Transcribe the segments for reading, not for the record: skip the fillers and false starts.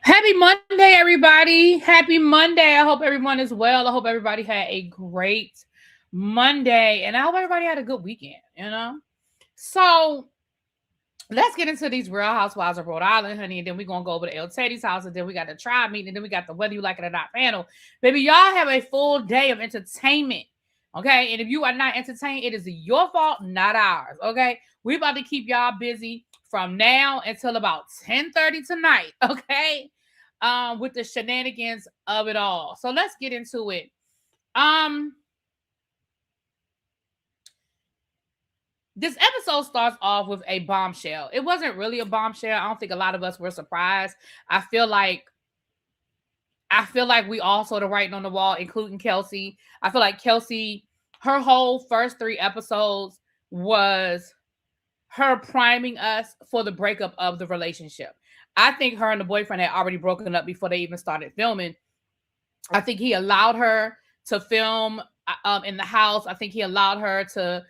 Happy Monday, everybody. Happy Monday. I hope everyone is well. I hope everybody had a great Monday. And I hope everybody had a good weekend. So let's get into these Real Housewives of Rhode Island, honey. And then we're going to go over to El Teddy's house. And then we got the tribe meeting. And then we got the Whether You Like It or Not panel. Baby, y'all have a full day of entertainment. Okay. And if you are not entertained, it is your fault, not ours. Okay. We about to keep y'all busy from now until about 10:30 tonight. Okay. With the shenanigans of it all. So let's get into it. Um, this episode starts off with a bombshell. It wasn't really a bombshell. I don't think a lot of us were surprised. I feel like we all saw the writing on the wall, including Kelsey. I feel like Kelsey, her whole first 3 episodes was her priming us for the breakup of the relationship. I think her and the boyfriend had already broken up before they even started filming. I think he allowed her to film in the house. I think he allowed her to,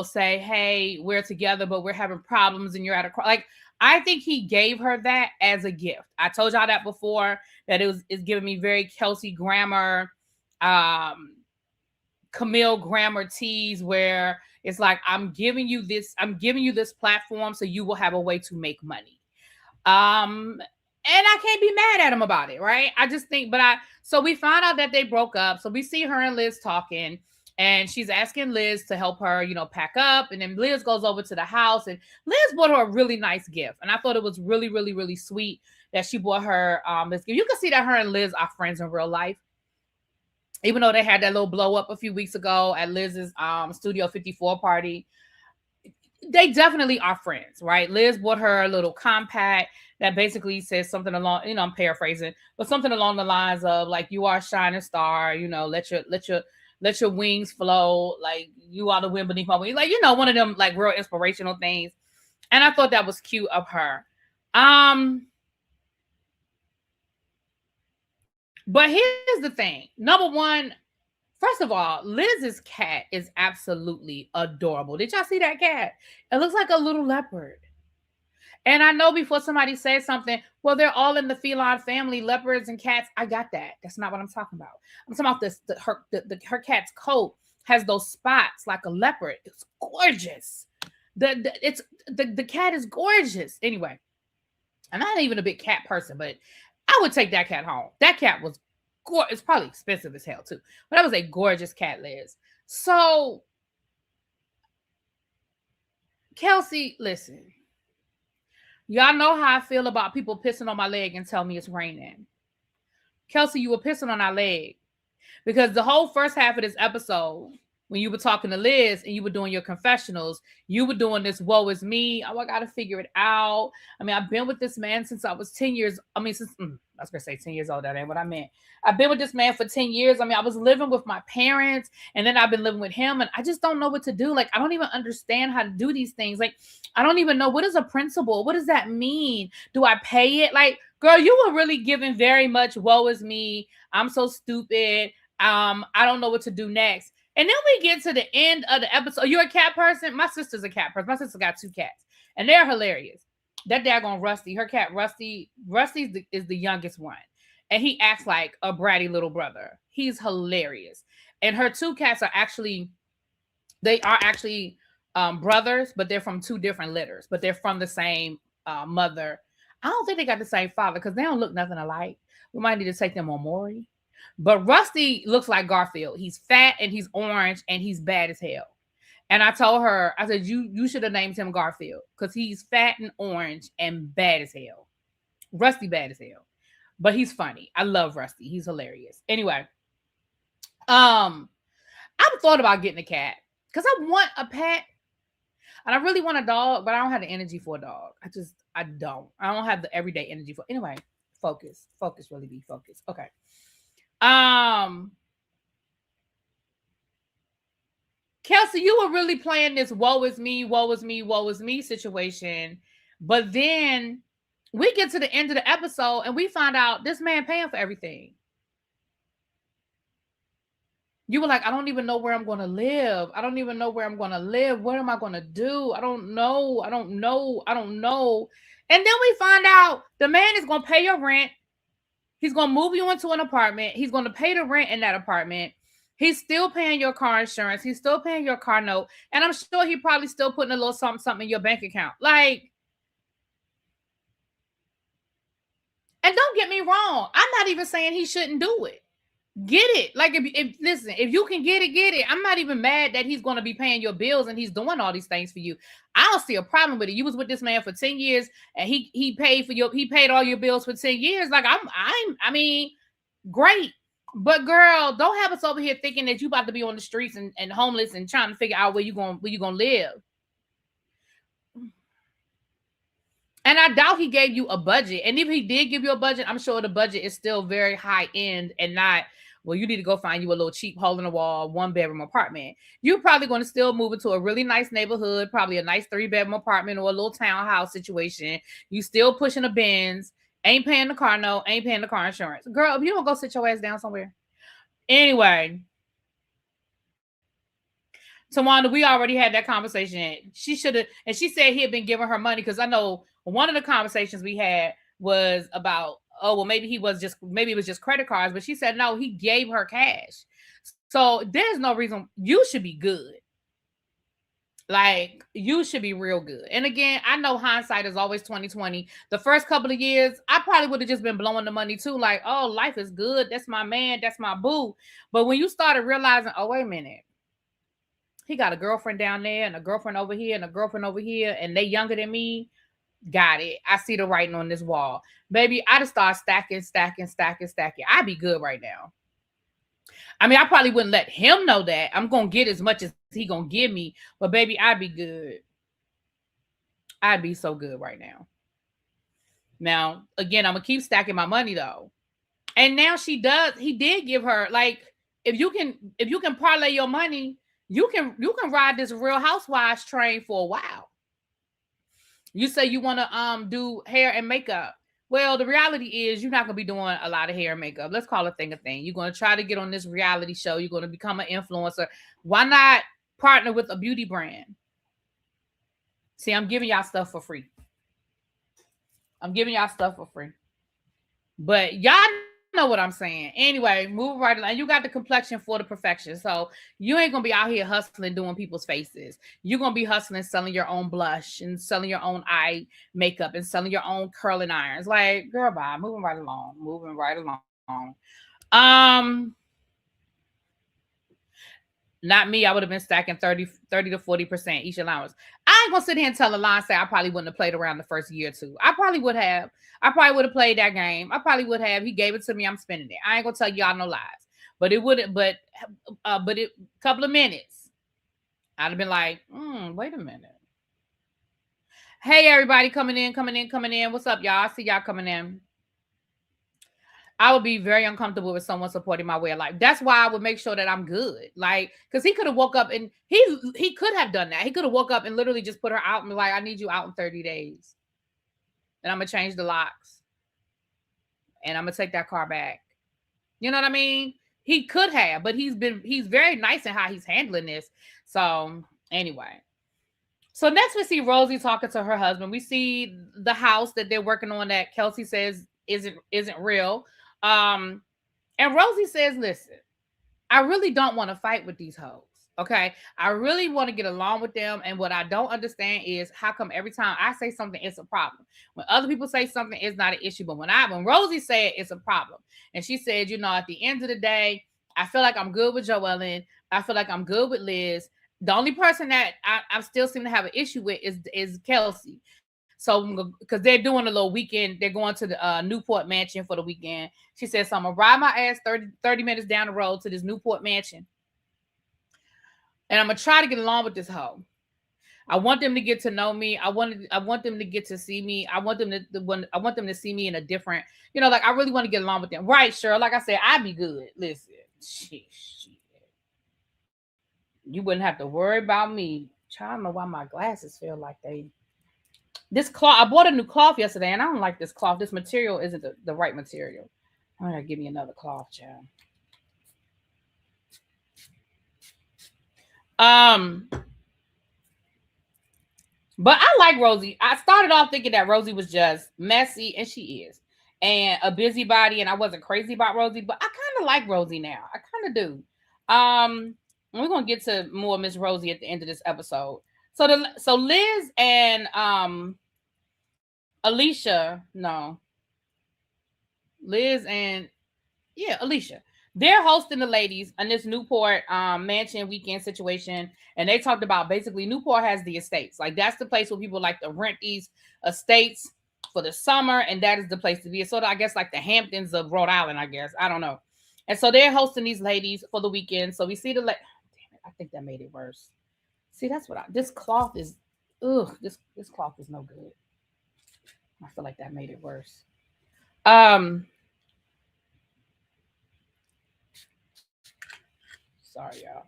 say, hey, we're together, but we're having problems and you're at a like. I think he gave her that as a gift. I told y'all that before, that it's giving me very Kelsey Grammer, Camille Grammer tease, where it's like, I'm giving you this platform so you will have a way to make money. And I can't be mad at him about it, right? I just think, so we found out that they broke up. So we see her and Liz talking, and she's asking Liz to help her, pack up. And then Liz goes over to the house, and Liz bought her a really nice gift. And I thought it was really, really, really sweet that she bought her this gift. You can see that her and Liz are friends in real life. Even though they had that little blow up a few weeks ago at Liz's Studio 54 party, they definitely are friends, right? Liz bought her a little compact that basically says something along, I'm paraphrasing, but something along the lines of like, you are a shining star, let your wings flow, like you are the wind beneath my wings, like, one of them like real inspirational things. And I thought that was cute of her. But here's the thing. Number one, first of all, Liz's cat is absolutely adorable. Did y'all see that cat? It looks like a little leopard. And I know before somebody says something, well, they're all in the feline family, leopards and cats. I got that. That's not what I'm talking about. I'm talking about this. Her cat's coat has those spots like a leopard. It's gorgeous. The cat is gorgeous. Anyway, I'm not even a big cat person, but I would take that cat home. That cat was gorgeous. It's probably expensive as hell too, but that was a gorgeous cat, Liz. So, Kelsey, listen. Y'all know how I feel about people pissing on my leg and tell me it's raining. Kelsey, you were pissing on our leg because the whole first half of this episode, when you were talking to Liz and you were doing your confessionals, you were doing this woe is me. Oh, I got to figure it out. I mean, I've been with this man since I was 10 years. I mean, I was going to say 10 years old. That ain't what I meant. I've been with this man for 10 years. I mean, I was living with my parents and then I've been living with him and I just don't know what to do. Like, I don't even understand how to do these things. Like, I don't even know, what is a principal? What does that mean? Do I pay it? Like, girl, you were really giving very much woe is me. I'm so stupid. I don't know what to do next. And then we get to the end of the episode. You're a cat person? My sister's a cat person. My sister got 2 cats. And they're hilarious. That daggone Rusty, her cat Rusty is the youngest one. And he acts like a bratty little brother. He's hilarious. And her 2 cats are actually brothers, but they're from 2 different litters. But they're from the same mother. I don't think they got the same father because they don't look nothing alike. We might need to take them on Maury. But Rusty looks like Garfield. He's fat and he's orange and he's bad as hell. And I told her, I said, you should have named him Garfield because he's fat and orange and bad as hell. Rusty bad as hell. But he's funny. I love Rusty. He's hilarious. Anyway, I've thought about getting a cat because I want a pet. And I really want a dog, but I don't have the energy for a dog. I don't. I don't have the everyday energy for. Anyway, focus. Really be focused. Okay. Kelsey, you were really playing this woe is me situation. But then we get to the end of the episode and we find out this man paying for everything. You were like, I don't even know where I'm going to live. What am I going to do? I don't know. And then we find out the man is gonna pay your rent. He's gonna move you into an apartment. He's gonna pay the rent in that apartment. He's still paying your car insurance. He's still paying your car note. And I'm sure he probably still putting a little something in your bank account. Like, and don't get me wrong. I'm not even saying he shouldn't do it. Get it. Like, if listen, if you can get it, get it. I'm not even mad that he's going to be paying your bills and he's doing all these things for you. I don't see a problem with it. You was with this man for 10 years and he paid all your bills for 10 years. Like, I mean, great. But girl, don't have us over here thinking that you about to be on the streets and homeless and trying to figure out where you gonna live. And I doubt he gave you a budget. And if he did give you a budget, I'm sure the budget is still very high end and not, well, you need to go find you a little cheap hole in the wall, 1-bedroom apartment. You're probably going to still move into a really nice neighborhood, probably a nice 3-bedroom apartment or a little townhouse situation. You still pushing a Benz, ain't paying the car note, ain't paying the car insurance. Girl, if you don't go sit your ass down somewhere. Anyway, Tawanda, we already had that conversation. She should have, and she said he had been giving her money because I know one of the conversations we had was about, oh, well, maybe it was just credit cards, but she said no, he gave her cash. So there's no reason you should be good. Like, you should be real good. And again, I know hindsight is always 2020. The first couple of years, I probably would have just been blowing the money too. Like, oh, life is good. That's my man. That's my boo. But when you started realizing, oh, wait a minute. He got a girlfriend down there and a girlfriend over here and a girlfriend over here, and they younger than me. Got it. I see the writing on this wall. Baby, I just start stacking. I'd be good right now. I mean, I probably wouldn't let him know that. I'm going to get as much as he going to give me. But baby, I'd be good. I'd be so good right now. Now, again, I'm going to keep stacking my money though. And now he did give her, like, if you can parlay your money, you can ride this Real Housewives train for a while. You say you want to do hair and makeup. Well, the reality is you're not going to be doing a lot of hair and makeup. Let's call a thing a thing. You're going to try to get on this reality show. You're going to become an influencer. Why not partner with a beauty brand? See, I'm giving y'all stuff for free. But y'all know what I'm saying. Anyway, move right along. You got the complexion for the perfection. So you ain't going to be out here hustling doing people's faces. You're going to be hustling selling your own blush and selling your own eye makeup and selling your own curling irons. Like, girl, bye. Moving right along. Not me. I would have been stacking 30 to 40% each allowance. I ain't going to sit here and tell a lie and say I probably wouldn't have played around the first year or two. I probably would have. I probably would have played that game. I probably would have. He gave it to me. I'm spending it. I ain't going to tell y'all no lies. But it wouldn't. But a couple of minutes, I'd have been like, wait a minute. Hey, everybody coming in. What's up, y'all? I see y'all coming in. I would be very uncomfortable with someone supporting my way of life. That's why I would make sure that I'm good. Like, because he could have woke up and he could have done that. He could have woke up and literally just put her out and be like, I need you out in 30 days. And I'm going to change the locks. And I'm going to take that car back. You know what I mean? He could have, but he's very nice in how he's handling this. So anyway. So next we see Rosie talking to her husband. We see the house that they're working on that Kelsey says isn't real. And Rosie says, listen, I really don't want to fight with these hoes. Okay. I really want to get along with them. And what I don't understand is how come every time I say something, it's a problem. When other people say something, it's not an issue. But when Rosie said it's a problem. And she said, at the end of the day, I feel like I'm good with Joellen. I feel like I'm good with Liz. The only person that I still seem to have an issue with is Kelsey. So, because they're doing a little weekend, they're going to the Newport Mansion for the weekend. She said, so I'm going to ride my ass 30 minutes down the road to this Newport Mansion. And I'm going to try to get along with this hoe. I want them to get to know me. I want them to get to see me. I want them to see me in a different, I really want to get along with them. Right, sure. Like I said, I'd be good. Listen, shit. You wouldn't have to worry about me. I don't know why my glasses feel like this cloth. I bought a new cloth yesterday, and I don't like this cloth. This material isn't the right material. I'm gonna give me another cloth, child. But I like Rosie. started off thinking that Rosie was just messy, and she is, and a busybody, and I wasn't crazy about Rosie, but I kind of like Rosie now. I kind of do. We're gonna get to more Miss Rosie at the end of this episode. So Liz and Alicia, they're hosting the ladies on this Newport mansion weekend situation, and they talked about basically Newport has the estates. Like, that's the place where people like to rent these estates for the summer, and that is the place to be. It's sort of, I guess, like the Hamptons of Rhode Island, I guess. I don't know. And so they're hosting these ladies for the weekend. So we see damn it, I think that made it worse. See, that's what this cloth is. Ugh, this cloth is no good. I feel like that made it worse. Sorry, y'all.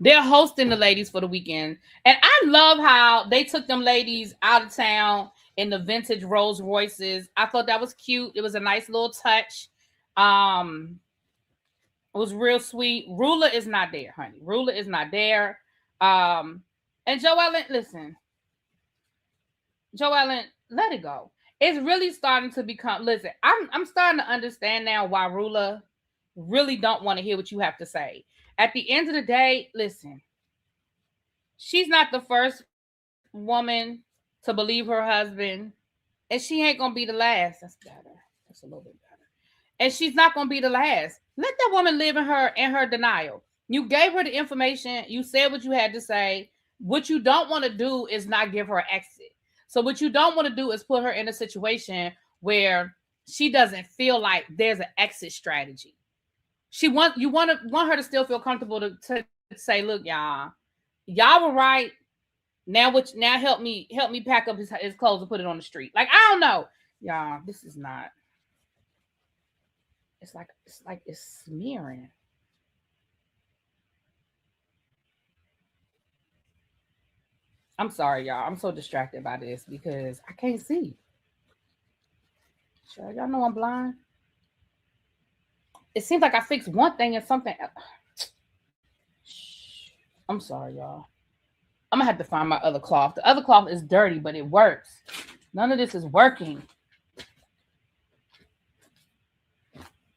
They're hosting the ladies for the weekend. And I love how they took them ladies out of town in the vintage Rolls Royces. I thought that was cute. It was a nice little touch. It was real sweet. Rula is not there, honey. Rula is not there. And Joellen, listen. Joellen, let it go. It's really starting to become, listen, I'm starting to understand now why Rula really don't want to hear what you have to say. At the end of the day, listen, she's not the first woman to believe her husband, and she ain't gonna be the last. That's better. That's a little bit better. And she's not gonna be the last. Let that woman live in her denial. You gave her the information. You said what you had to say. What you don't want to do is not give her an exit. So what you don't want to do is put her in a situation where she doesn't feel like there's an exit strategy. You want her to still feel comfortable to say, look, y'all were right. Now help me pack up his clothes and put it on the street. Like, I don't know. Y'all, this is not. It's like it's smearing. I'm sorry, y'all. I'm so distracted by this because I can't see. Sure, y'all know I'm blind. It seems like I fixed one thing and something else. I'm sorry, y'all. I'm gonna have to find my other cloth. The other cloth is dirty, but it works. None of this is working.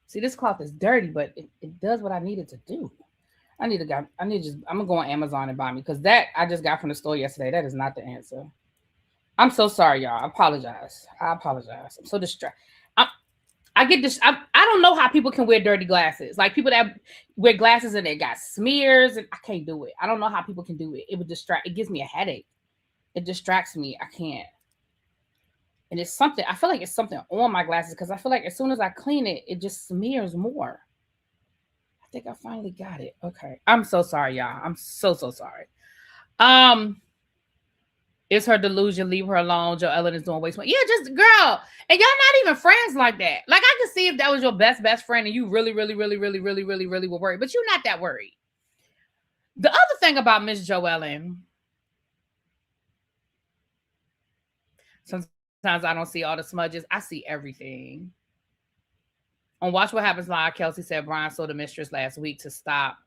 See, this cloth is dirty, but it does what I needed to do. I'm gonna go on Amazon and buy me, because that I just got from the store yesterday. That is not the answer. I'm so sorry, y'all. I apologize. I'm so distracted. I get this. I don't know how people can wear dirty glasses. Like, people that wear glasses and they got smears, and I can't do it. I don't know how people can do it. It would distract. It gives me a headache. It distracts me. I can't. And it's something. I feel like it's something on my glasses, because I feel like as soon as I clean it, it just smears more. I think I finally got it. Okay. I'm so sorry, y'all. I'm so sorry. It's her delusion. Leave her alone. Joe Ellen is doing waste. Yeah, just girl. And y'all not even friends like that. Like, I can see if that was your best friend and you really were worried, but you're not that worried. The other thing about Miss Joellen, sometimes I don't see all the smudges. I see everything. On Watch What Happens Live, Kelsey said Brian saw the mistress last week to stop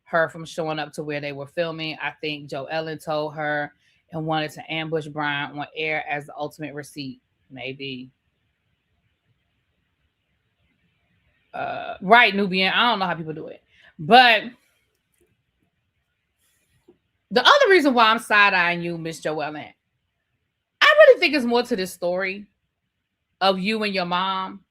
her from showing up to where they were filming. I think Joellen told her and wanted to ambush Brian on air as the ultimate receipt. Maybe. Right, Nubian. I don't know how people do it. But the other reason why I'm side-eyeing you, Miss Joellen, I really think it's more to this story of you and your mom.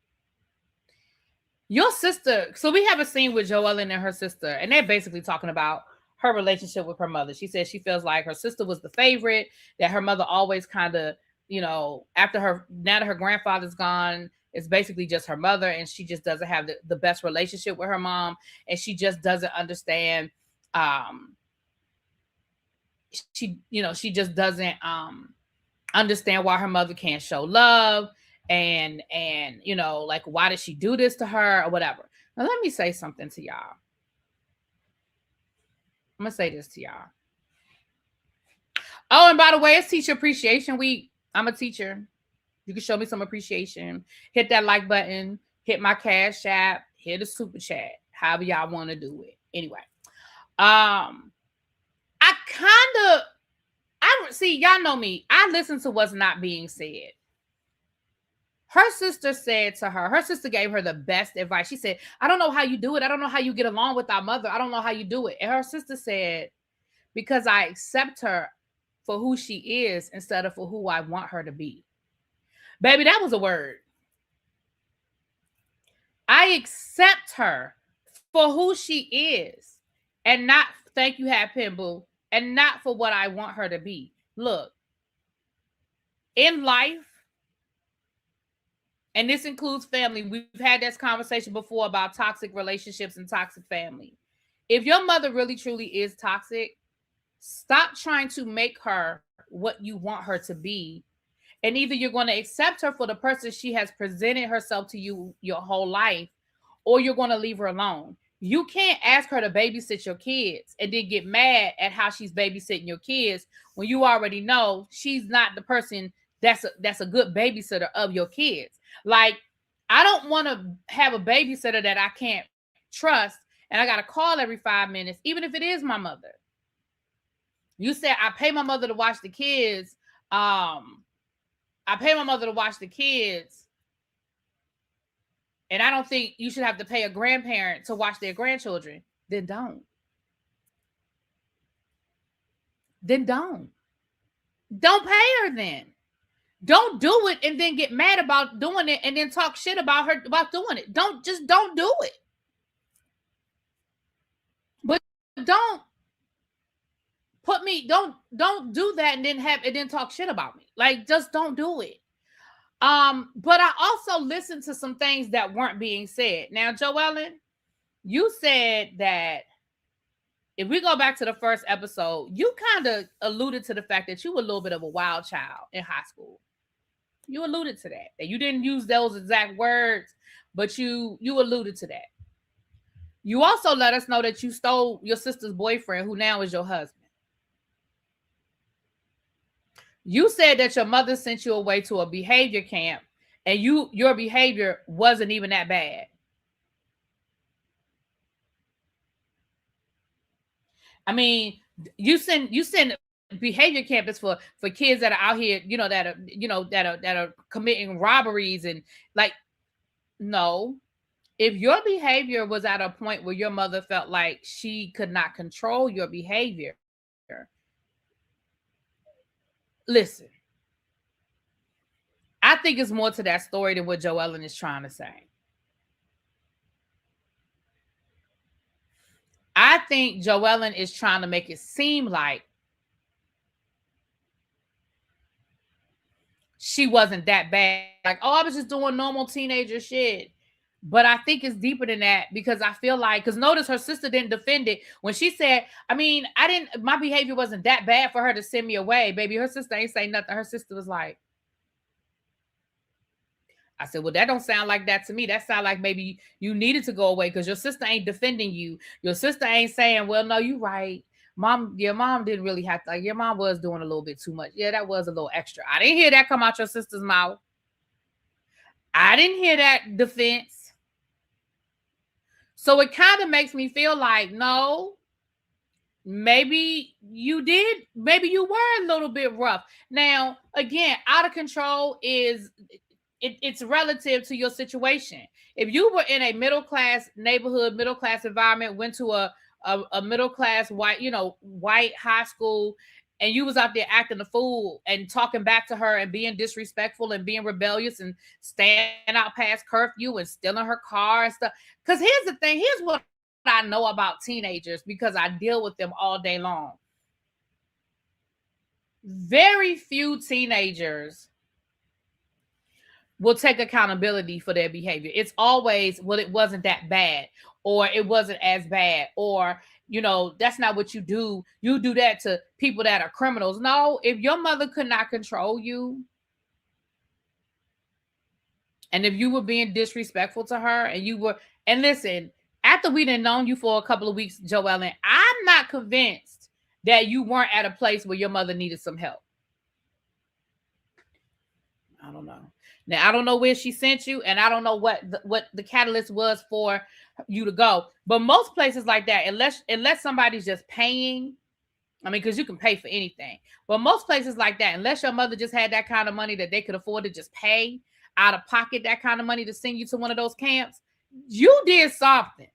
Your sister, so we have a scene with Joellen and her sister, and they're basically talking about her relationship with her mother. She says she feels like her sister was the favorite, that her mother always kind of, now that her grandfather's gone, it's basically just her mother, and she just doesn't have the best relationship with her mom, and she just doesn't understand. She just doesn't understand why her mother can't show love, and like, why did she do this to her or whatever. Now, let me say something to y'all. I'm gonna say this to y'all. Oh, and by the way, it's Teacher Appreciation Week. I'm a teacher. You can show me some appreciation. Hit that like button. Hit my Cash App. Hit the super chat. However y'all want to do it. Anyway, I kind of I see, y'all know me. I listen to what's not being said. Her sister said to her, her sister gave her the best advice. She said, I don't know how you do it. I don't know how you get along with our mother. I don't know how you do it. And her sister said, because I accept her for who she is instead of for who I want her to be. Baby, that was a word. I accept her for who she is and not, thank you, Happy Boo, and not for what I want her to be. Look, in life, and this includes family. We've had this conversation before about toxic relationships and toxic family. If your mother really truly is toxic, stop trying to make her what you want her to be. And either you're going to accept her for the person she has presented herself to you your whole life, or you're going to leave her alone. You can't ask her to babysit your kids and then get mad at how she's babysitting your kids when you already know she's not the person that's a good babysitter of your kids. Like, I don't want to have a babysitter that I can't trust and I got to call every 5 minutes, even if it is my mother. You said I pay my mother to watch the kids. I pay my mother to watch the kids. And I don't think you should have to pay a grandparent to watch their grandchildren. Then don't. Then don't. Don't pay her then. Don't do it and then get mad about doing it and then talk shit about her about doing it. Don't do it. But don't put me, don't do that and then talk shit about me. Like, just don't do it. But I also listened to some things that weren't being said. Now, Joellen, you said that if we go back to the first episode, you kind of alluded to the fact that you were a little bit of a wild child in high school. You alluded to that. And you didn't use those exact words, but you alluded to that. You also let us know that you stole your sister's boyfriend, who now is your husband. You said that your mother sent you away to a behavior camp and your behavior wasn't even that bad. I mean, you send behavior camp is for kids that are out here, that are committing robberies and like, no. If your behavior was at a point where your mother felt like she could not control your behavior, listen, I think it's more to that story than what Joellen is trying to say. I think Joellen is trying to make it seem like she wasn't that bad. Like, oh, I was just doing normal teenager shit. But I think it's deeper than that, because I feel like, because notice her sister didn't defend it when she said, I mean, my behavior wasn't that bad for her to send me away, baby. Her sister ain't say nothing. Her sister was like, I said, well, that don't sound like that to me. That sound like maybe you needed to go away because your sister ain't defending you. Your sister ain't saying, well, no, you right. Your mom didn't really have to, your mom was doing a little bit too much. Yeah, that was a little extra. I didn't hear that come out your sister's mouth. I didn't hear that defense. So it kind of makes me feel like, no, maybe you were a little bit rough. Now, again, out of control it's relative to your situation. If you were in a middle-class neighborhood, middle-class environment, went to a middle-class white high school, and you was out there acting a fool and talking back to her and being disrespectful and being rebellious and staying out past curfew and stealing her car and stuff. Because here's the thing. Here's what I know about teenagers, because I deal with them all day long. Very few teenagers will take accountability for their behavior. It's always, well, it wasn't that bad, or it wasn't as bad, or that's not what you do. You do that to people that are criminals. No, if your mother could not control you, and if you were being disrespectful to her, and listen, after we done known you for a couple of weeks, Joellen, I'm not convinced that you weren't at a place where your mother needed some help. I don't know. Now, I don't know where she sent you, and I don't know what the catalyst was for you to go. But most places like that, unless somebody's just paying I mean, because you can pay for anything. But most places like that, unless your mother just had that kind of money that they could afford to just pay out of pocket that kind of money to send you to one of those camps, you did something.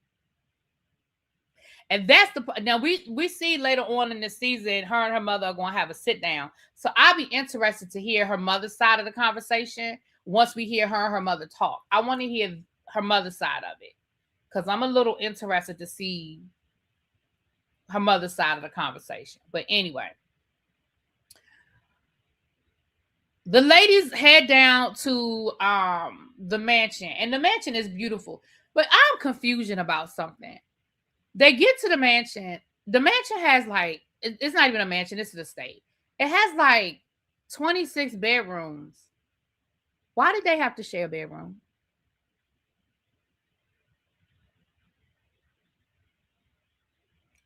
And that's the now we see later on in the season, her and her mother are going to have a sit down. So I'll be interested to hear her mother's side of the conversation once we hear her and her mother talk. I want to hear her mother's side of it because I'm a little interested to see her mother's side of the conversation. But anyway, the ladies head down to the mansion, and the mansion is beautiful. But I'm confusion about something. They get to the mansion. The mansion has like, it's not even a mansion, it's an estate. It has like 26 bedrooms. Why did they have to share a bedroom?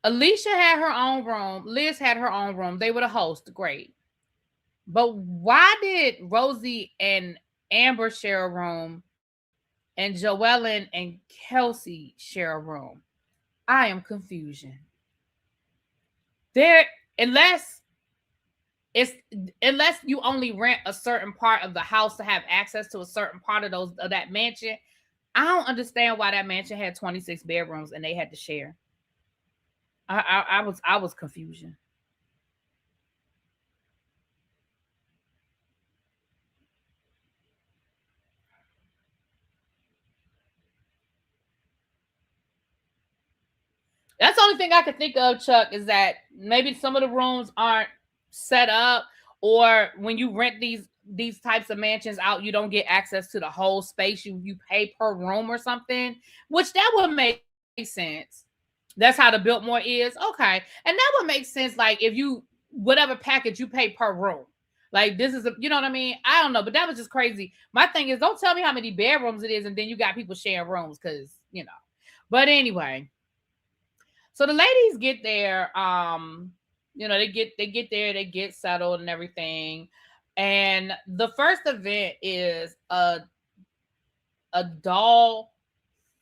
Alicia had her own room. Liz had her own room. They were the host. Great. But why did Rosie and Amber share a room and Joellen and Kelsey share a room? I am confusion. There, unless you only rent a certain part of the house to have access to a certain part of that mansion, I don't understand why that mansion had 26 bedrooms and they had to share. I was confusion. That's the only thing I could think of, Chuck, is that maybe some of the rooms aren't set up, or when you rent these types of mansions out, you don't get access to the whole space. You pay per room or something, which that would make sense. That's how the Biltmore is. Okay. And that would make sense. Like if you, whatever package you pay per room. Like this is, you know what I mean? I don't know, but that was just crazy. My thing is, don't tell me how many bedrooms it is and then you got people sharing rooms because, you know. But anyway, so the ladies get there. They get there, they get settled and everything. And the first event is a doll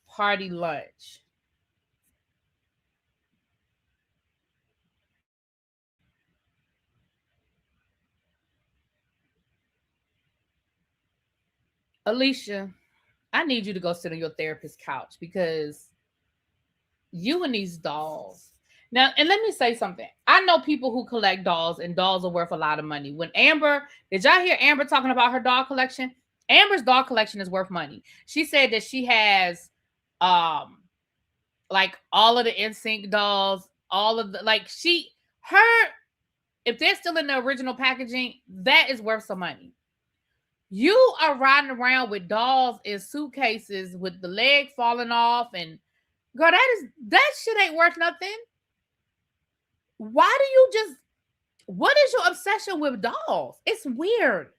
party lunch. Alicia, I need you to go sit on your therapist's couch because you and these dolls. Now, and let me say something. I know people who collect dolls, and dolls are worth a lot of money. When Amber, did y'all hear Amber talking about her doll collection? Amber's doll collection is worth money. She said that she has like all of the NSYNC dolls, all of the if they're still in the original packaging, that is worth some money. You are riding around with dolls in suitcases with the leg falling off, and girl, that shit ain't worth nothing. Why do you just, what is your obsession with dolls? It's weird.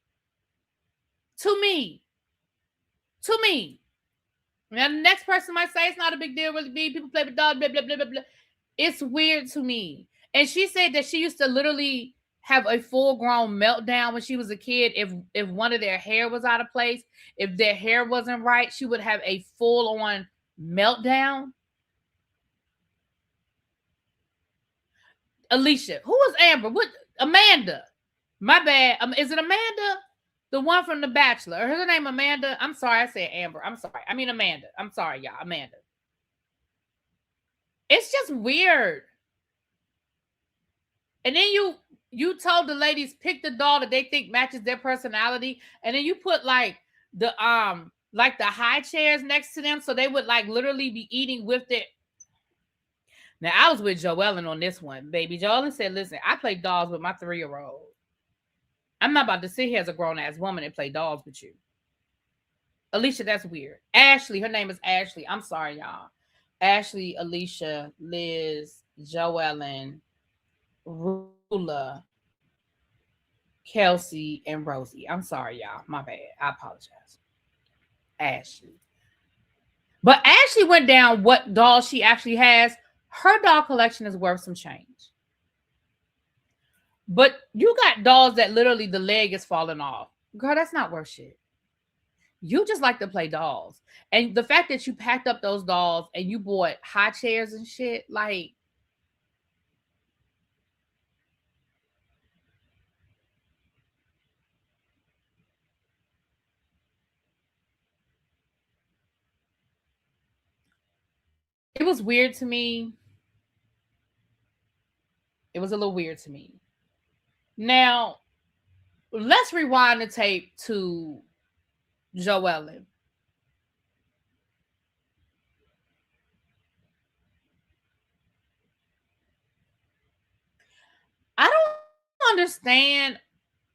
To me. Now the next person might say it's not a big deal, really big. People play with dolls, blah, blah, blah, blah, blah. It's weird to me. And she said that she used to literally have a full-grown meltdown when she was a kid if one of their hair was out of place, if their hair wasn't right, she would have a full-on meltdown. Alicia, who was Amber? What? Amanda? My bad. Is it Amanda? The one from The Bachelor? Or her name Amanda? I'm sorry, I said Amber. I'm sorry. I mean Amanda. I'm sorry, y'all. Amanda. It's just weird. And then you told the ladies pick the doll that they think matches their personality, and then you put like the high chairs next to them, so they would like literally be eating with it. Now I was with Joellen on this one, baby. Joellen said, "Listen, I play dolls with my 3-year-old. I'm not about to sit here as a grown ass woman and play dolls with you." Alicia, that's weird. Ashley, her name is Ashley. I'm sorry, y'all. Ashley, Alicia, Liz, Joellen, Rula, Kelsey, and Rosie. I'm sorry, y'all. My bad. I apologize. Ashley. But Ashley went down what doll she actually has. Her doll collection is worth some change. But you got dolls that literally the leg is falling off. Girl, that's not worth shit. You just like to play dolls. And the fact that you packed up those dolls and you bought high chairs and shit, like, was weird to me. It was a little weird to me. Now, let's rewind the tape to Joellen. I don't understand.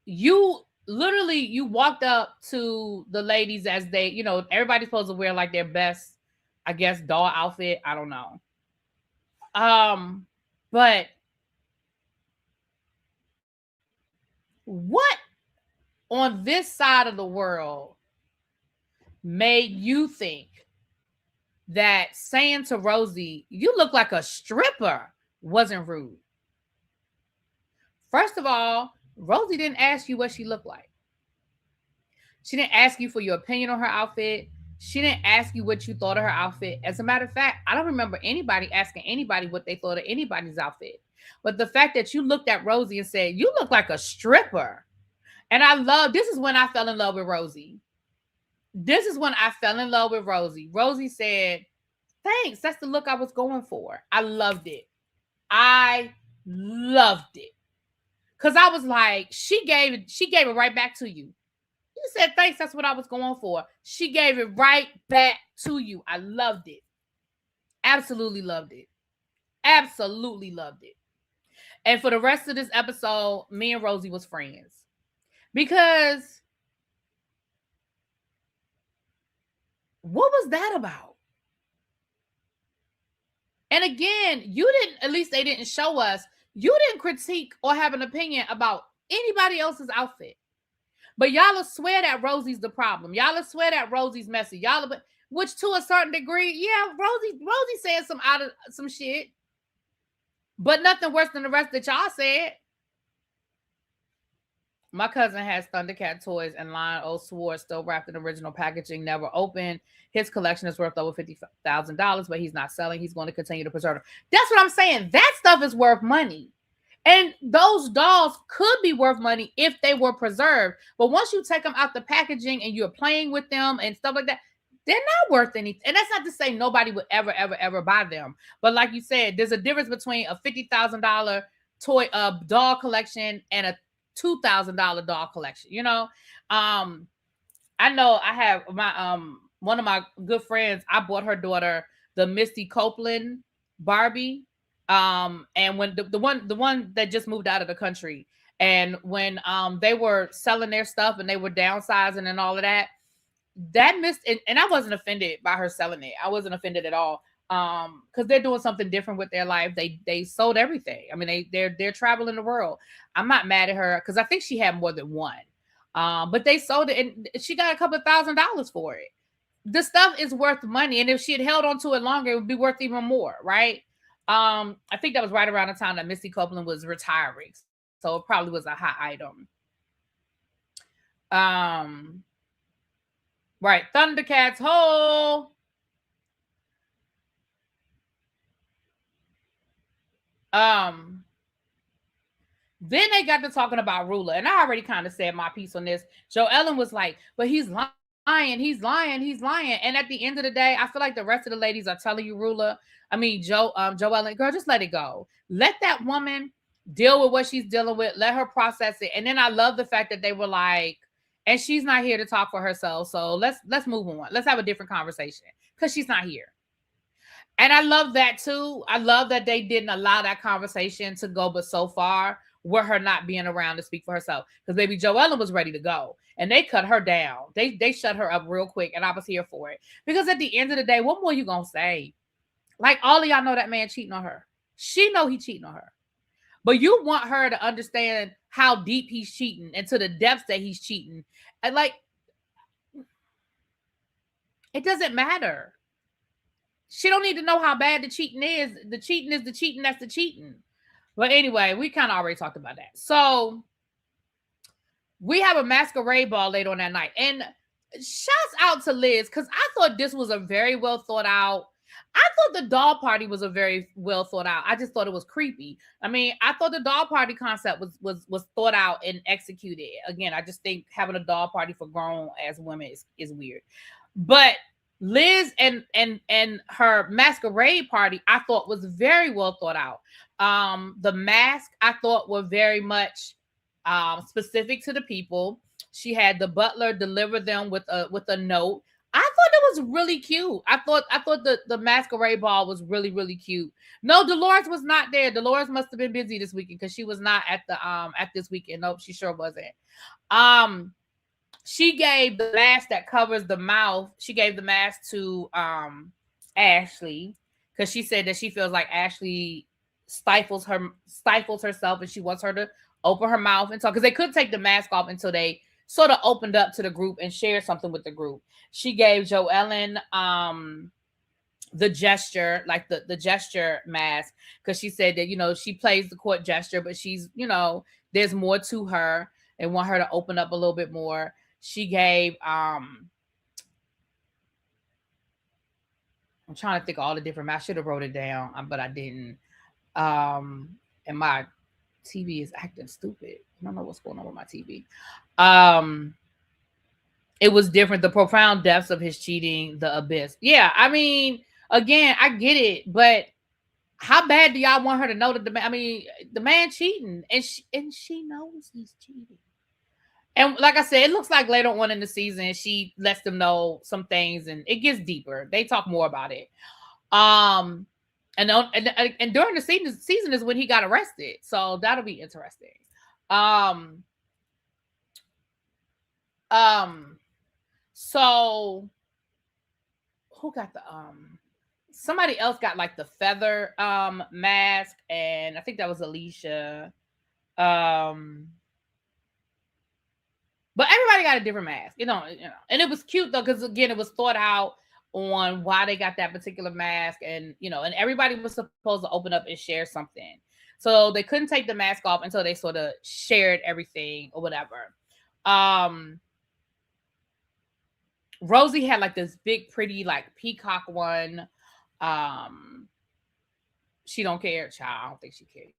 You literally you walked up to the ladies as they, everybody's supposed to wear like their best, I guess, doll outfit. I don't know. But what on this side of the world made you think that saying to Rosie, "You look like a stripper," wasn't rude? First of all, Rosie didn't ask you what she looked like. She didn't ask you for your opinion on her outfit. She didn't ask you what you thought of her outfit. As a matter of fact, I don't remember anybody asking anybody what they thought of anybody's outfit. But the fact that you looked at Rosie and said, "You look like a stripper." And this is when I fell in love with Rosie. This is when I fell in love with Rosie. Rosie said, "Thanks. That's the look I was going for." I loved it. I loved it. Because I was like, she gave it right back to you. You said, "Thanks, that's what I was going for." She gave it right back to you. I loved it. Absolutely loved it. Absolutely loved it. And for the rest of this episode, me and Rosie was friends. Because what was that about? And again, at least they didn't show us, you didn't critique or have an opinion about anybody else's outfit. But y'all will swear that Rosie's the problem. Y'all will swear that Rosie's messy. Which to a certain degree, yeah, Rosie said some shit. But nothing worse than the rest that y'all said. My cousin has Thundercat toys and Lion O Sword still wrapped in original packaging, never opened. His collection is worth over $50,000, but he's not selling. He's going to continue to preserve them. That's what I'm saying. That stuff is worth money. And those dolls could be worth money if they were preserved. But once you take them out the packaging and you're playing with them and stuff like that, they're not worth anything. And that's not to say nobody would ever buy them. But like you said, there's a difference between a $50,000 toy doll collection and a $2,000 doll collection. I know I have my one of my good friends. I bought her daughter the Misty Copeland Barbie. And when the one that just moved out of the country, and when they were selling their stuff and they were downsizing and all of that missed, and I wasn't offended by her selling it. I wasn't offended at all. Because they're doing something different with their life. They sold everything. I mean, they're traveling the world. I'm not mad at her because I think she had more than one. But they sold it and she got a couple of $1,000s for it. The stuff is worth money, and if she had held on to it longer, it would be worth even more, right? I think that was right around the time that Misty Copeland was retiring, so it probably was a hot item. Right, Thundercats hole. Then they got to talking about Ruler, and I already kind of said my piece on this. Joellen was like, "But he's lying, he's lying, he's lying." And at the end of the day, I feel like the rest of the ladies are telling you, Ruler. I mean, Joellen, girl, just let it go. Let that woman deal with what she's dealing with. Let her process it. And then I love the fact that they were like, and she's not here to talk for herself. So let's move on. Let's have a different conversation because she's not here. And I love that too. I love that they didn't allow that conversation to go but so far with her not being around to speak for herself. Because baby Joellen was ready to go. And they cut her down. They shut her up real quick. And I was here for it. Because at the end of the day, what more you gonna say? Like, all of y'all know that man cheating on her. She know he cheating on her. But you want her to understand how deep he's cheating and to the depths that he's cheating. And like, it doesn't matter. She don't need to know how bad the cheating is. The cheating is the cheating. That's the cheating. But anyway, we kind of already talked about that. So we have a masquerade ball later on that night. And shouts out to Liz, because I thought this was a very well thought out. I thought the doll party was a very well thought out. I just thought it was creepy. I mean, I thought the doll party concept was thought out and executed. Again, I just think having a doll party for grown ass women is weird. But Liz and her masquerade party, I thought was very well thought out. The mask I thought were very much specific to the people. She had the butler deliver them with a note. I thought it was really cute. I thought the masquerade ball was really, really cute. No, Dolores was not there. Dolores must have been busy this weekend because she was not at this weekend. Nope, she sure wasn't. She gave the mask that covers the mouth. She gave the mask to Ashley because she said that she feels like Ashley stifles herself, and she wants her to open her mouth and talk, because they couldn't take the mask off until they sort of opened up to the group and shared something with the group. She gave Joellen the gesture, like the gesture mask, because she said that she plays the court gesture, but she's there's more to her and want her to open up a little bit more. She gave I'm trying to think of all the different masks. I should have wrote it down, but I didn't. And my TV is acting stupid. I don't know what's going on with my TV. It was different. The profound depths of his cheating, the abyss. Yeah, I mean, again, I get it, but how bad do y'all want her to know that the man cheating, and she knows he's cheating. And like I said, it looks like later on in the season, she lets them know some things, and it gets deeper. They talk more about it. And during the season is when he got arrested, so that'll be interesting. So who got the somebody else got like the feather mask, and I think that was Alicia. But everybody got a different mask, and it was cute though, because again, it was thought out on why they got that particular mask, and and everybody was supposed to open up and share something. So they couldn't take the mask off until they sort of shared everything or whatever. Rosie had like this big, pretty, like peacock one. She don't care, child. I don't think she cares.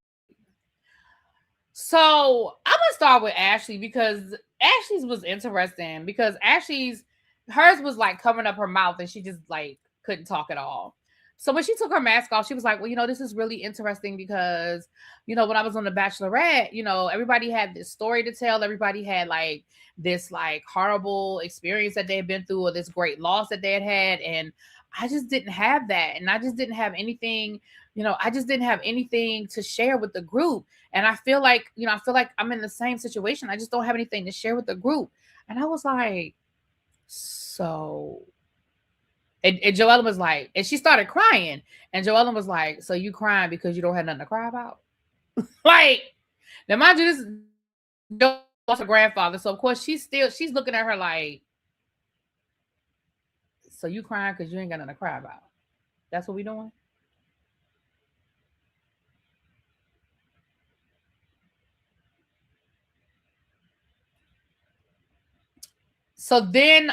So I'm gonna start with Ashley, because Ashley's was interesting, because hers was like covering up her mouth, and she just like couldn't talk at all. So when she took her mask off, she was like, well, this is really interesting, because when I was on The Bachelorette, everybody had this story to tell. Everybody had like this like horrible experience that they had been through, or this great loss that they had, and I just didn't have that, and I just didn't have anything. I just didn't have anything to share with the group. And I feel like I'm in the same situation. I just don't have anything to share with the group. And I was like, so. And Joellen was like, and she started crying. And Joellen was like, so you crying because you don't have nothing to cry about? Like, now mind you, this lost her grandfather. So of course she's looking at her like, so you crying because you ain't got nothing to cry about? That's what we doing? So then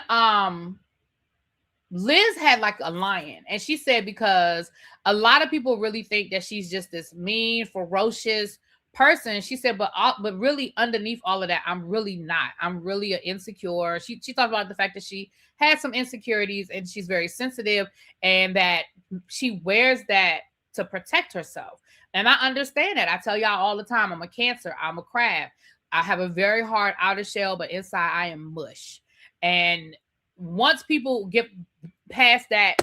Liz had like a lion, and she said, because a lot of people really think that she's just this mean, ferocious person. She said, but really underneath all of that, I'm really not. I'm really insecure. She talked about the fact that she had some insecurities, and she's very sensitive, and that she wears that to protect herself. And I understand that. I tell y'all all the time, I'm a Cancer. I'm a crab. I have a very hard outer shell, but inside I am mush. And once people get past that,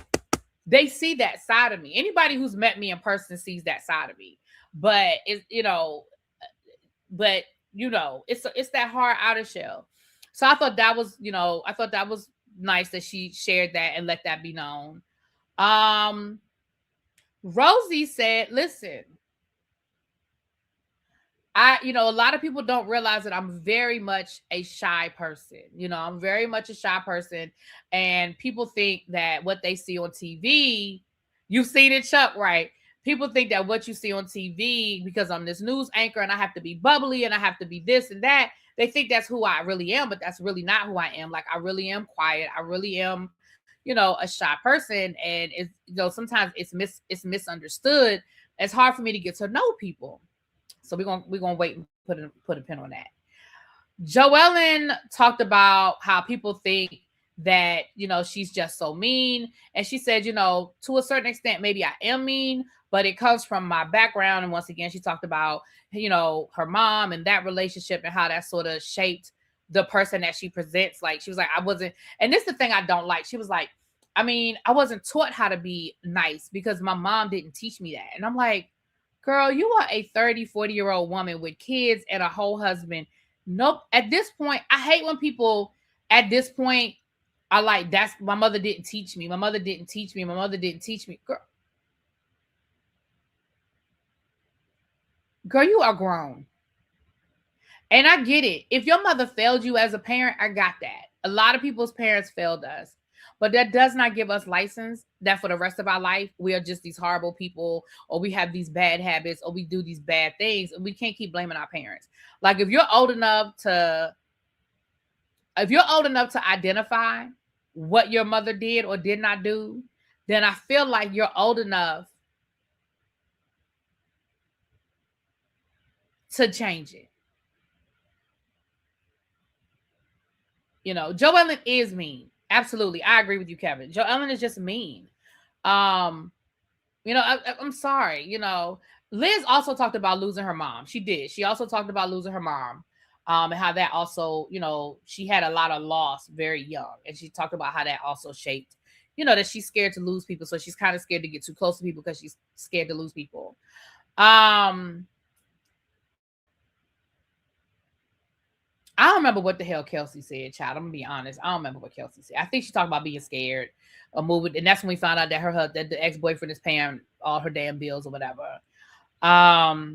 they see that side of me. Anybody who's met me in person sees that side of me. But it's it's that hard outer shell. So I thought that was nice that she shared that and let that be known. Rosie said, listen, a lot of people don't realize that I'm very much a shy person. I'm very much a shy person. And people think that what they see on TV, you've seen it, Chuck, right? People think that what you see on TV, because I'm this news anchor and I have to be bubbly and I have to be this and that, they think that's who I really am, but that's really not who I am. Like, I really am quiet. I really am, a shy person. And it's, sometimes it's misunderstood. It's hard for me to get to know people. So we're gonna wait and put a pin on that. Joellen talked about how people think that, she's just so mean. And she said, to a certain extent, maybe I am mean, but it comes from my background. And once again, she talked about, her mom and that relationship and how that sort of shaped the person that she presents. Like, she was like, I wasn't, and this is the thing I don't like. She was like, I wasn't taught how to be nice because my mom didn't teach me that. And I'm like, girl, you are a 30, 40-year-old woman with kids and a whole husband. Nope. At this point, I hate when people at this point are like, that's my mother didn't teach me. My mother didn't teach me. My mother didn't teach me. Girl, you are grown. And I get it. If your mother failed you as a parent, I got that. A lot of people's parents failed us. But that does not give us license that for the rest of our life, we are just these horrible people, or we have these bad habits, or we do these bad things, and we can't keep blaming our parents. Like, if you're old enough to identify what your mother did or did not do, then I feel like you're old enough to change it. Joe Ellen is mean. Absolutely. I agree with you, Kevin. Joe Ellen is just mean. I'm sorry. Liz also talked about losing her mom. She did. She also talked about losing her mom. And how that also, she had a lot of loss very young. And she talked about how that also shaped, that she's scared to lose people. So she's kind of scared to get too close to people because she's scared to lose people. I don't remember what the hell Kelsey said, child. I'm gonna be honest. I don't remember what Kelsey said. I think she talked about being scared of moving, and that's when we found out that that the ex-boyfriend is paying all her damn bills or whatever. Now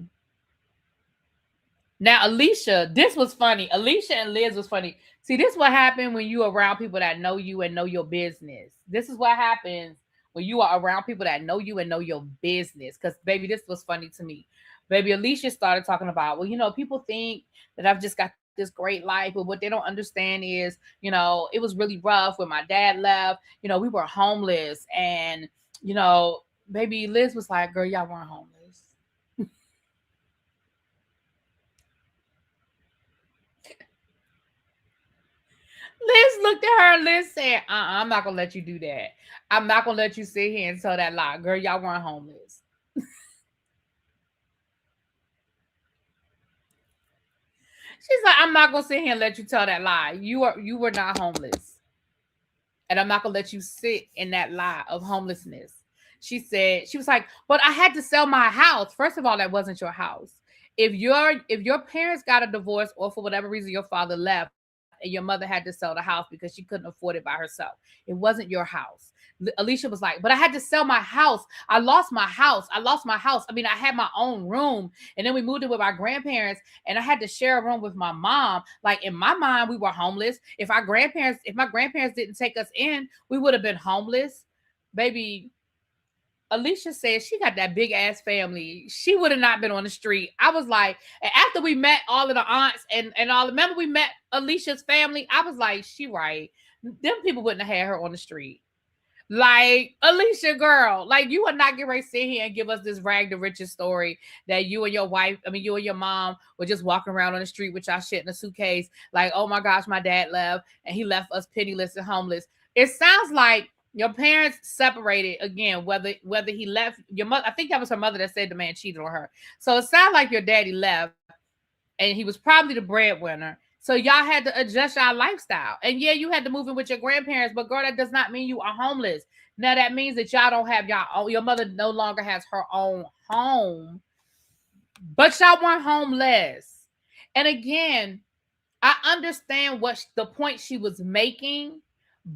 Alicia, this was funny. Alicia and Liz was funny. See, this is what happened when you are around people that know you and know your business. This is what happens when you are around people that know you and know your business. Because, baby, this was funny to me. Baby, Alicia started talking about, well, people think that I've just got this great life, but what they don't understand is, it was really rough when my dad left. We were homeless, and baby, Liz was like, girl, y'all weren't homeless. Liz looked at her and Liz said, I'm not gonna let you do that. I'm not gonna let you sit here and tell that lie. Girl, y'all weren't homeless. She's like, I'm not gonna sit here and let you tell that lie. You were not homeless. And I'm not gonna let you sit in that lie of homelessness. She was like, but I had to sell my house. First of all, that wasn't your house. If your parents got a divorce, or for whatever reason your father left, and your mother had to sell the house because she couldn't afford it by herself, it wasn't your house. Alicia was like, but I had to sell my house. I lost my house. I had my own room, and then we moved in with my grandparents, and I had to share a room with my mom. Like, in my mind, we were homeless. If my grandparents didn't take us in, we would have been homeless. Baby, Alicia said she got that big ass family. She would have not been on the street. I was like, and after we met all of the aunts and all, remember we met Alicia's family? I was like, she right. Them people wouldn't have had her on the street. Like, Alicia, girl, like, you would not get ready to sit here and give us this rag to riches story that you and your mom were just walking around on the street with y'all shit in a suitcase. Like, oh my gosh, my dad left and he left us penniless and homeless. It sounds like your parents separated again, whether he left your mother. I think that was her mother that said the man cheated on her. So it sounds like your daddy left and he was probably the breadwinner. So y'all had to adjust your lifestyle. And yeah, you had to move in with your grandparents, but girl, that does not mean you are homeless. Now that means that y'all don't have your mother no longer has her own home, but y'all weren't homeless. And again, I understand what the point she was making,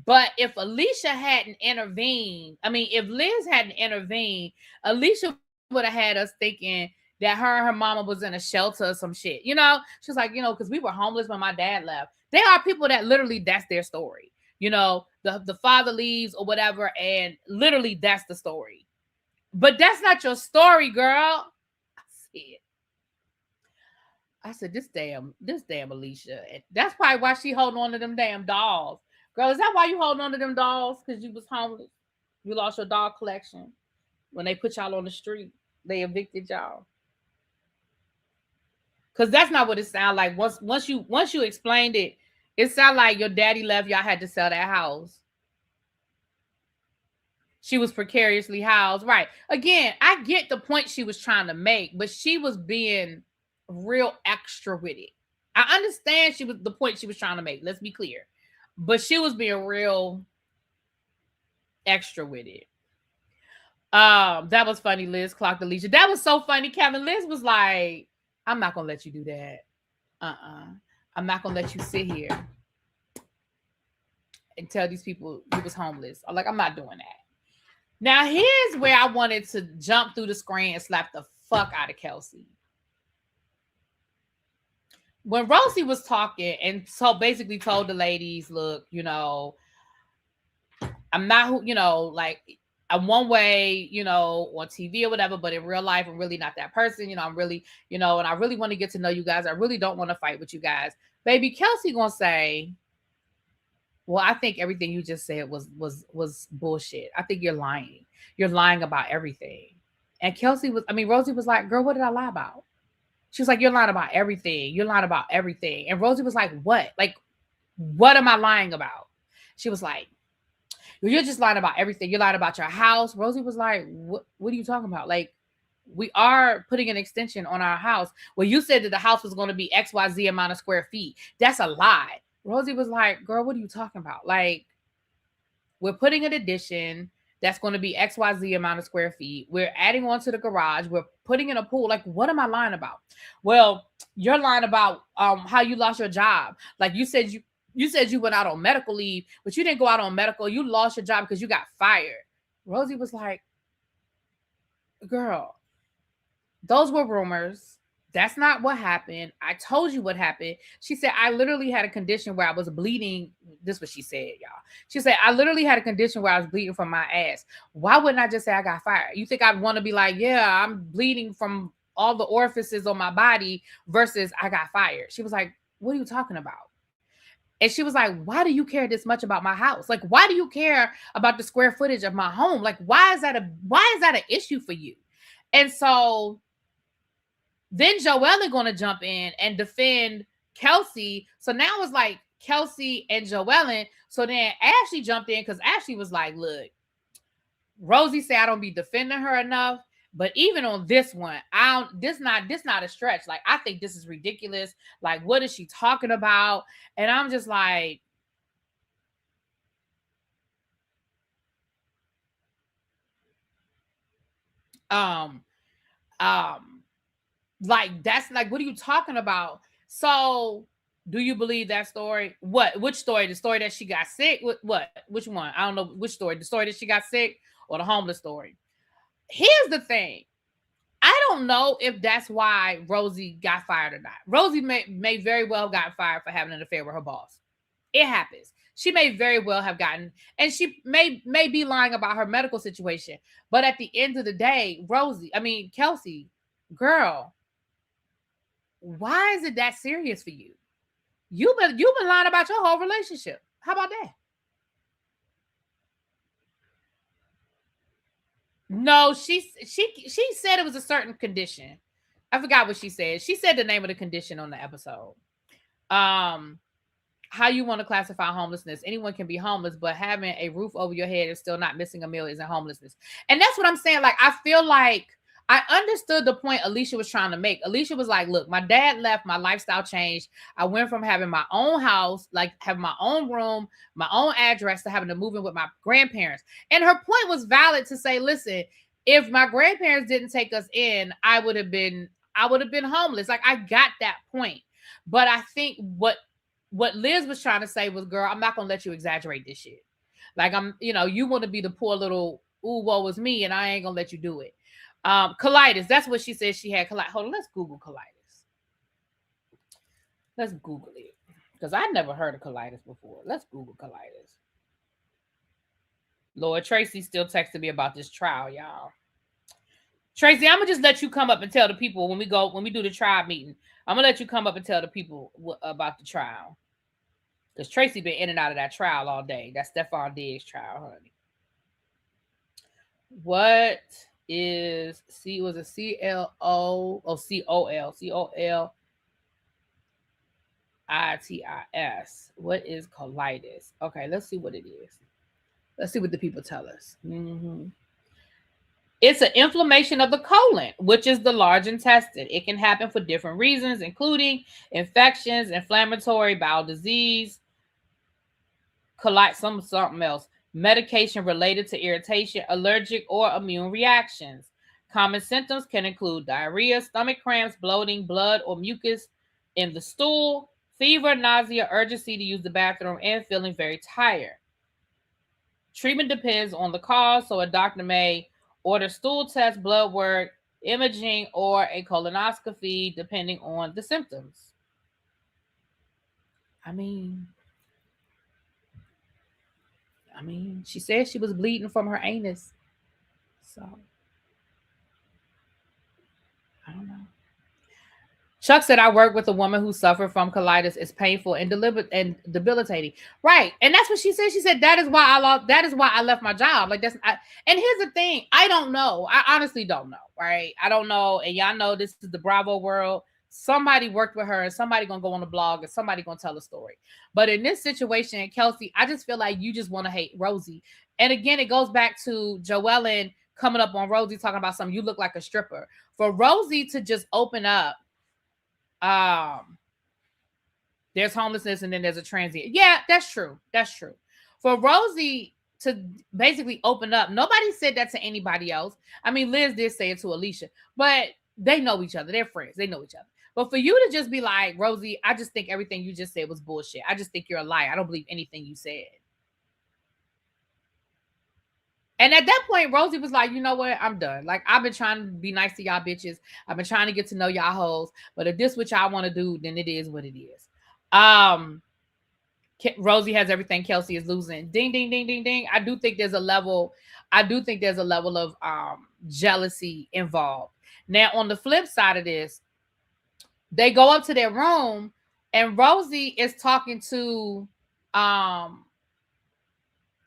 but if Alicia hadn't intervened, if Liz hadn't intervened, Alicia would have had us thinking that her and her mama was in a shelter or some shit. She's like, because we were homeless when my dad left. There are people that literally, that's their story. The father leaves or whatever, and literally that's the story. But that's not your story, girl. I see it. I said, this damn Alicia. And that's probably why she holding on to them damn dolls. Girl, is that why you holding on to them dolls? Because you was homeless? You lost your doll collection when they put y'all on the street. They evicted y'all. Because that's not what it sounds like. Once you explained it, It sounded like your daddy left. Y'all had to sell that house. She was precariously housed. Right. Again, I get the point she was trying to make, but she was being real extra with it. I understand she was the point she was trying to make. Let's be clear. But she was being real extra with it. That was funny. Liz clocked Alicia. That was so funny, Kevin. Liz was like, I'm not gonna let you do that. I'm not gonna let you sit here and tell these people you was homeless. I'm like, I'm not doing that. Now, here's where I wanted to jump through the screen and slap the fuck out of Kelsey. When Rosie was talking and so basically told the ladies, look, you know, I'm not who, you know, like I'm one way, you know, on TV or whatever, but in real life, I'm really not that person. You know, I'm really, you know, and I really want to get to know you guys. I really don't want to fight with you guys. Baby, Kelsey gonna say, well, I think everything you just said was bullshit. I think you're lying. You're lying about everything. And Rosie was like, girl, what did I lie about? She was like, you're lying about everything. You're lying about everything. And Rosie was like, what? Like, what am I lying about? She was like, you're just lying about everything. You're lying about your house. Rosie was like, what are you talking about? Like, we are putting an extension on our house. Well, you said that the house was going to be XYZ amount of square feet. That's a lie. Rosie was like, girl, what are you talking about? Like, we're putting an addition that's going to be XYZ amount of square feet. We're adding on to the garage. We're putting in a pool. Like, what am I lying about? Well, you're lying about how you lost your job. Like you said you went out on medical leave, but you didn't go out on medical. You lost your job because you got fired. Rosie was like, girl, those were rumors. That's not what happened. I told you what happened. She said, I literally had a condition where I was bleeding. This is what she said, y'all. She said, I literally had a condition where I was bleeding from my ass. Why wouldn't I just say I got fired? You think I'd want to be like, yeah, I'm bleeding from all the orifices on my body versus I got fired? She was like, what are you talking about? And she was like, why do you care this much about my house? Like, why do you care about the square footage of my home? Like, why is that an issue for you? And so then Joellen going to jump in and defend Kelsey. So now it's like Kelsey and Joellen. So then Ashley jumped in because Ashley was like, look, Rosie said I don't be defending her enough. But even on this one, this not a stretch. Like, I think this is ridiculous. Like, what is she talking about? And I'm just like, like, that's like, what are you talking about? So do you believe that story? Which story? The story that she got sick? What? Which one? I don't know which story. The story that she got sick or the homeless story? Here's the thing. I don't know if that's why Rosie got fired or not. Rosie may very well have gotten fired for having an affair with her boss. It happens. She may very well have gotten, and she may be lying about her medical situation. But at the end of the day, Kelsey, girl, why is it that serious for you? You've been lying about your whole relationship. How about that? No, she said it was a certain condition. I forgot what she said. She said the name of the condition on the episode. How you want to classify homelessness? Anyone can be homeless, but having a roof over your head and still not missing a meal isn't homelessness. And that's what I'm saying. Like, I feel like I understood the point Alicia was trying to make. Alicia was like, look, my dad left, my lifestyle changed. I went from having my own house, like having my own room, my own address, to having to move in with my grandparents. And her point was valid to say, listen, if my grandparents didn't take us in, I would have been homeless. Like, I got that point. But I think what Liz was trying to say was, girl, I'm not going to let you exaggerate this shit. Like, you want to be the poor little, ooh, woe is me, and I ain't going to let you do it. Colitis. That's what she said she had. Hold on, let's Google colitis. Let's Google it. Because I never heard of colitis before. Let's Google colitis. Lord, Tracy still texting me about this trial, y'all. Tracy, I'm gonna just let you come up and tell the people when we do the trial meeting. I'm gonna let you come up and tell the people about the trial. Because Tracy been in and out of that trial all day. That's Stephon Diggs' trial, honey. What is was a CLO or COL? COL. colitis. What is colitis? Okay, let's see what it is. Let's see what the people tell us. It's an inflammation of the colon, which is the large intestine. It can happen for different reasons, including infections, inflammatory bowel disease, something else, medication related to irritation, allergic or immune reactions. Common symptoms can include diarrhea, stomach cramps, bloating, blood or mucus in the stool, fever, nausea, urgency to use the bathroom, and feeling very tired. Treatment depends on the cause, so a doctor may order stool tests, blood work, imaging, or a colonoscopy depending on the symptoms. I mean, she said she was bleeding from her anus. So, I don't know. Chuck said, I work with a woman who suffered from colitis. It's painful and debilitating. Right. And that's what she said. She said, that is why I left my job. Like, and here's the thing. I don't know. I honestly don't know. Right. I don't know. And y'all know this is the Bravo world. Somebody worked with her and somebody gonna go on the blog and somebody gonna tell a story. But in this situation, Kelsey, I just feel like you just want to hate Rosie. And again, it goes back to Joellen coming up on Rosie talking about something. You look like a stripper. For Rosie to just open up, there's homelessness and then there's a transient. Yeah, that's true. That's true. For Rosie to basically open up, nobody said that to anybody else. I mean, Liz did say it to Alicia, but they know each other. They're friends. They know each other. But for you to just be like, Rosie, I just think everything you just said was bullshit. I just think you're a liar. I don't believe anything you said. And at that point, Rosie was like, you know what? I'm done. Like, I've been trying to be nice to y'all bitches. I've been trying to get to know y'all hoes. But if this what y'all want to do, then it is what it is. Rosie has everything Kelsey is losing. Ding, ding, ding, ding, ding. I do think there's a level of jealousy involved. Now, on the flip side of this, they go up to their room and Rosie is talking to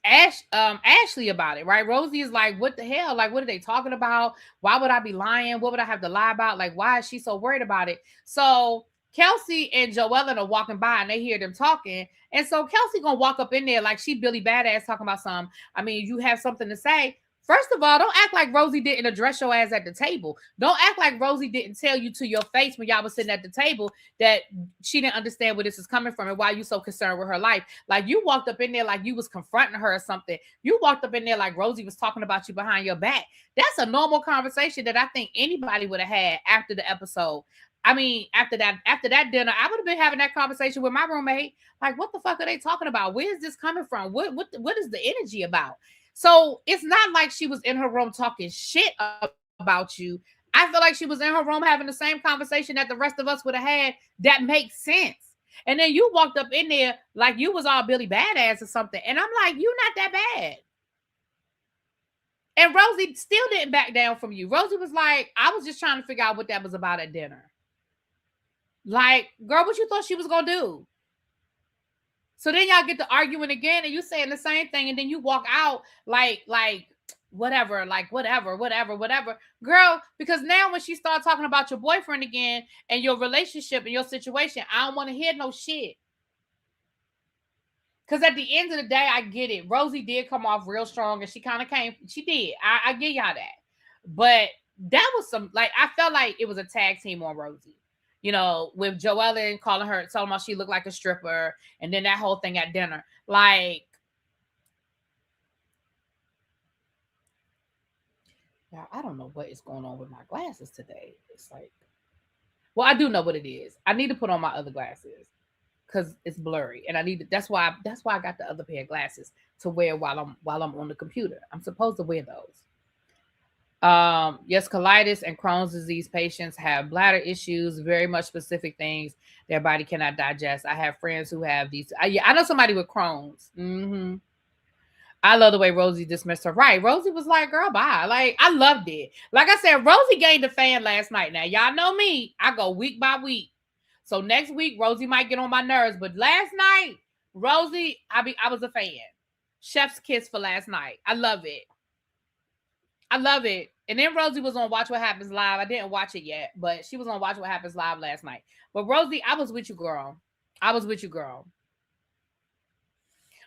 Ashley about it, right? Rosie is like, what the hell? Like, what are they talking about? Why would I be lying? What would I have to lie about? Like, why is she so worried about it? So Kelsey and Joellen are walking by and they hear them talking. And so Kelsey gonna walk up in there like she Billy Badass talking about something. I mean, you have something to say. First of all, don't act like Rosie didn't address your ass at the table. Don't act like Rosie didn't tell you to your face when y'all was sitting at the table that she didn't understand where this is coming from and why you so concerned with her life. Like, you walked up in there like you was confronting her or something. You walked up in there like Rosie was talking about you behind your back. That's a normal conversation that I think anybody would have had after the episode. I mean, after that dinner, I would have been having that conversation with my roommate. Like, what the fuck are they talking about? Where is this coming from? What is the energy about? So it's not like she was in her room talking shit about you. I feel like she was in her room having the same conversation that the rest of us would have had. That makes sense. And then you walked up in there like you was all Billy Badass or something. And I'm like, you're not that bad. And Rosie still didn't back down from you. Rosie was like, I was just trying to figure out what that was about at dinner. Like, girl, what you thought she was going to do? So then y'all get to arguing again and you saying the same thing. And then you walk out like whatever. Girl, because now when she starts talking about your boyfriend again and your relationship and your situation, I don't want to hear no shit. Because at the end of the day, I get it. Rosie did come off real strong and she kind of came. She did. I give y'all that. But that was some, like, I felt like it was a tag team on Rosie. You know, with Joellen telling her she looked like a stripper, and then that whole thing at dinner. Like, yeah, I don't know what is going on with my glasses today. It's like, well, I do know what it is. I need to put on my other glasses because it's blurry, and that's why I got the other pair of glasses to wear while I'm on the computer. I'm supposed to wear those. Yes, colitis and Crohn's disease patients have bladder issues, very much specific things their body cannot digest. I have friends who have these. I know somebody with Crohn's. I love the way Rosie dismissed her. Right. Rosie was like, girl, bye. Like, I loved it. Like I said, Rosie gained a fan last night. Now, y'all know me. I go week by week. So next week, Rosie might get on my nerves. But last night, Rosie, I was a fan. Chef's kiss for last night. I love it. And then Rosie was on Watch What Happens Live. I didn't watch it yet, but she was on Watch What Happens Live last night. But Rosie, I was with you, girl. I was with you, girl.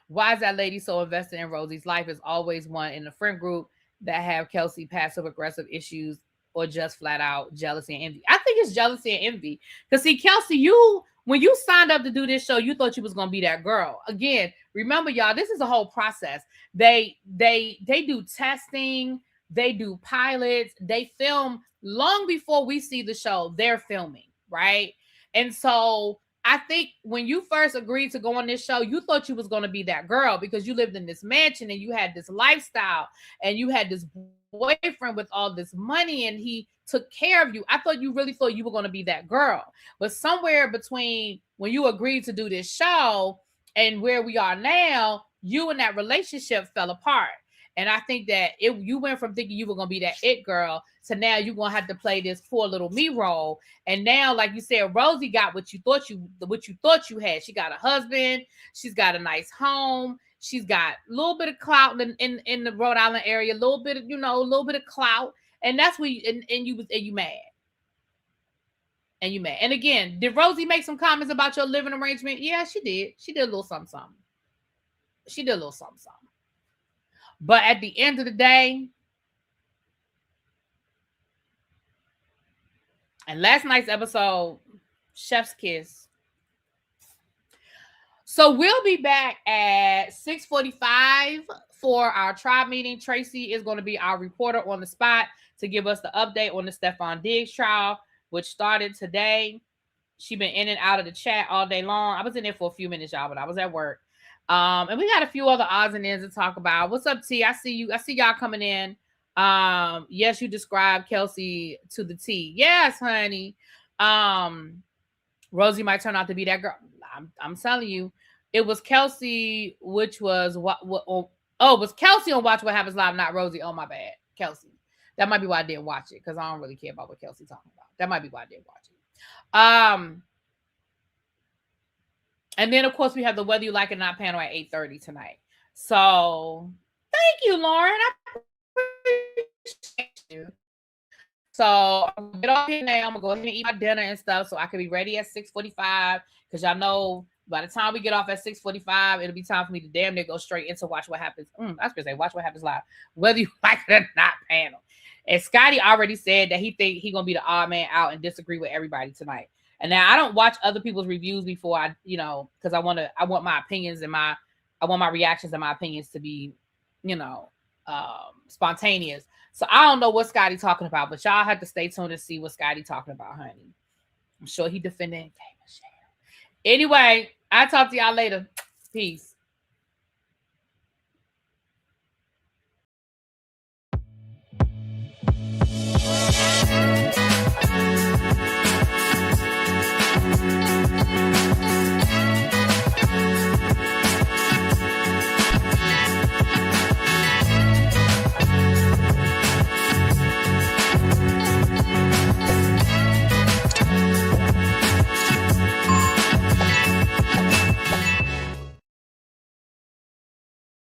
Why is that lady so invested in Rosie's life? Is always one in the friend group that have Kelsey passive aggressive issues or just flat out jealousy and envy. I think it's jealousy and envy. Because see, Kelsey, you when you signed up to do this show, you thought you was gonna be that girl. Again, remember, y'all, this is a whole process. They do testing, they do pilots, they film long before we see the show. They're filming, right? And so I think when you first agreed to go on this show, you thought you was going to be that girl because you lived in this mansion and you had this lifestyle and you had this boyfriend with all this money and he took care of you. I thought you really thought you were going to be that girl. But somewhere between when you agreed to do this show and where we are now, you and that relationship fell apart. And I think that you went from thinking you were going to be that it girl to now you're going to have to play this poor little me role. And now, like you said, Rosie got what you thought you had. She got a husband. She's got a nice home. She's got a little bit of clout in the Rhode Island area, a little bit of clout. And that's what you mad. And you mad. And again, did Rosie make some comments about your living arrangement? Yeah, she did. She did a little something, something. But at the end of the day, and last night's episode, Chef's Kiss. So we'll be back at 6:45 for our tribe meeting. Tracy is going to be our reporter on the spot to give us the update on the Stephon Diggs trial, which started today. She's been in and out of the chat all day long. I was in there for a few minutes, y'all, but I was at work. And we got a few other odds and ends to talk about. What's up, T? I see you. I see y'all coming in. Yes, you described Kelsey to the T. Yes, honey. Rosie might turn out to be that girl. I'm telling you, it was Kelsey, which was it was Kelsey on Watch What Happens Live, not Rosie. Oh, my bad. Kelsey. That might be why I didn't watch it, because I don't really care about what Kelsey's talking about. That might be why I didn't watch it. And then, of course, we have the Whether You Like It or Not panel at 8:30 tonight. So, thank you, Lauren. I appreciate you. So, I'm going to get off here now. I'm going to go ahead and eat my dinner and stuff so I can be ready at 6:45. Because y'all know by the time we get off at 6:45, it'll be time for me to damn near go straight into Watch What Happens. I was going to say Watch What Happens Live. Whether You Like It or Not panel. And Scotty already said that he think he's going to be the odd man out and disagree with everybody tonight. And now I don't watch other people's reviews before I, because I want my opinions and I want my reactions and my opinions to be, spontaneous. So I don't know what Scotty talking about, but y'all have to stay tuned to see what Scotty talking about, honey. I'm sure he defending K. Michelle. Anyway, I'll talk to y'all later. Peace.